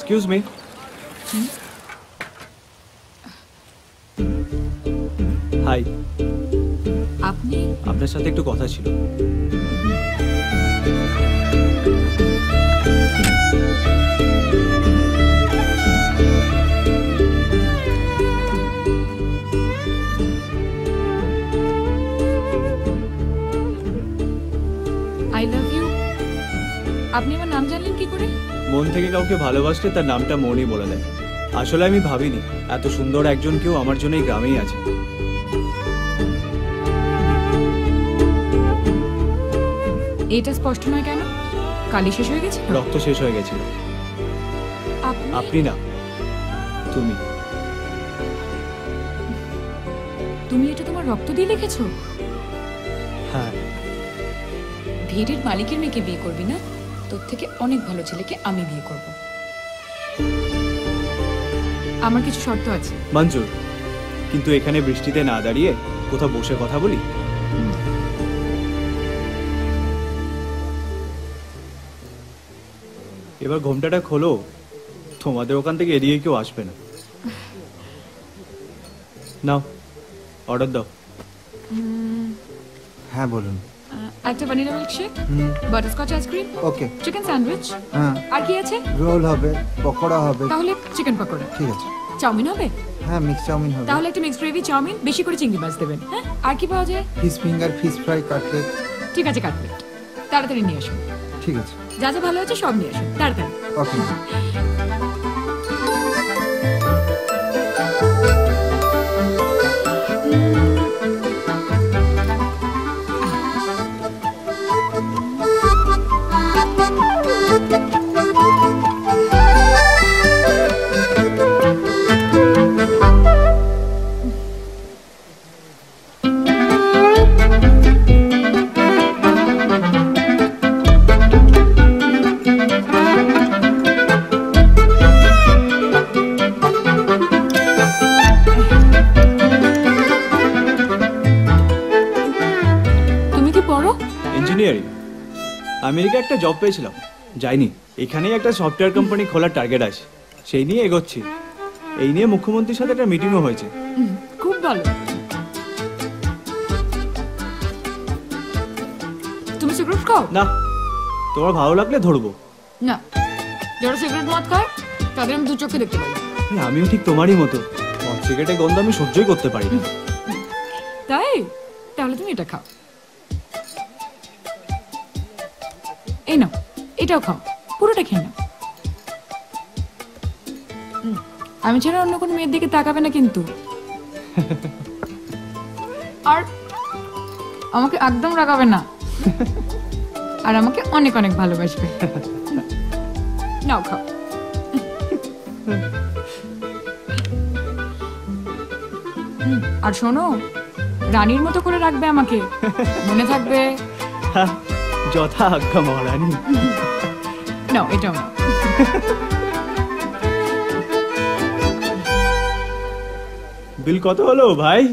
Excuse me. High. আপনি? আপনার সাথে একটু কথা ছিল। I love you. আপনি আমার নাম জানলেন কি করে? মন থেকে কাউকে ভালোবাসলে তার নামটা মনই বলে দেয়। আসলে আমি ভাবিনি এত সুন্দর একজন কেউ আমার জন্য এই গ্রামেই আছে। এটা স্পষ্ট নয় কেন? কালি শেষ হয়ে গেছে? রক্ত শেষ হয়ে গেছিল। আপনি না, তুমি। তুমি এটা তোমার রক্ত দিয়ে লিখেছো? হ্যাঁ। ভিড়ের মালিকের মেয়েকে বিয়ে করবি না? তোর থেকে অনেক ভালো ছেলেকে আমি বিয়ে করব। আমার কিছু শর্ত আছে। মঞ্জুর, কিন্তু এখানে বৃষ্টিতে না দাঁড়িয়ে কোথাও বসে কথা বলি? এবার ঘোমটাটা খোলো, তোমাদের ওখান থেকে এদিকে কেউ আসবে না। নাও, অর্ডার দাও। হ্যাঁ বলুন। একটা vanilla milkshake, butterscotch ice cream, okay. Chicken sandwich. হ্যাঁ। আর কি আছে? রোল হবে, পকোড়া হবে। তাহলে চিকেন পকোড়া। ঠিক আছে। চাউমিন হবে? হ্যাঁ, মিক্স চাউমিন হবে। তাহলে একটা মিক্সড গ্রেভি চাউমিন, বেশি করে চিংড়ি মাছ দেবেন। হ্যাঁ, আর কি পাওয়া যায়? Fish finger, fish fry, cutlet. ঠিক আছে, কাটলেট। তাড়াতাড়ি নিয়ে আসুন। ঠিক আছে। যা যা ভালো আছে সব নিয়ে আসুন তাড়াতাড়ি। ওকে। ইঞ্জিনিয়ারিং। আমেরিকা একটা জব পেয়েছিলাম, যাইনি। এখানেই একটা সফটওয়্যার কোম্পানি খোলার টার্গেট আছে, সেই নিয়ে এগোচ্ছি। এই নিয়ে মুখ্যমন্ত্রীর সাথে একটা মিটিংও হয়েছে। খুব ভালো। তুমি সিগারেট খাও? না, তোমার ভালো লাগলে ধরবো। না, যারা সিগারেট মদ খায় তাদের আমি দু চোখে দেখতে পাই। আমিও ঠিক তোমারই মতো, মদ সিগারেটের গন্ধ আমি সহ্যই করতে পারি না। তাই? তাহলে তুমি এটা খাও। এই নাও, এটাও খাও, পুরোটা খেয়ে নাও। আমি ছাড়া অন্য কোনো মেয়ের দিকে তাকাবে না কিন্তু। আর আমাকে একদম রাগাবে না, আর আমাকে অনেক অনেক ভালোবাসবে। নাও খাও। আর শোনো, রানীর মতো করে রাখবে আমাকে, মনে থাকবে। যথা আজ্ঞা মহারানী। নাও, এটাও নাও। বিল কত হলো ভাই?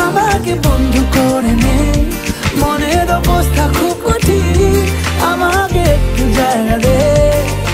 আমাকে বন্ধু করে নে, মনের অবস্থা খুব কঠিন, আমাকে একটু জায়গা দে।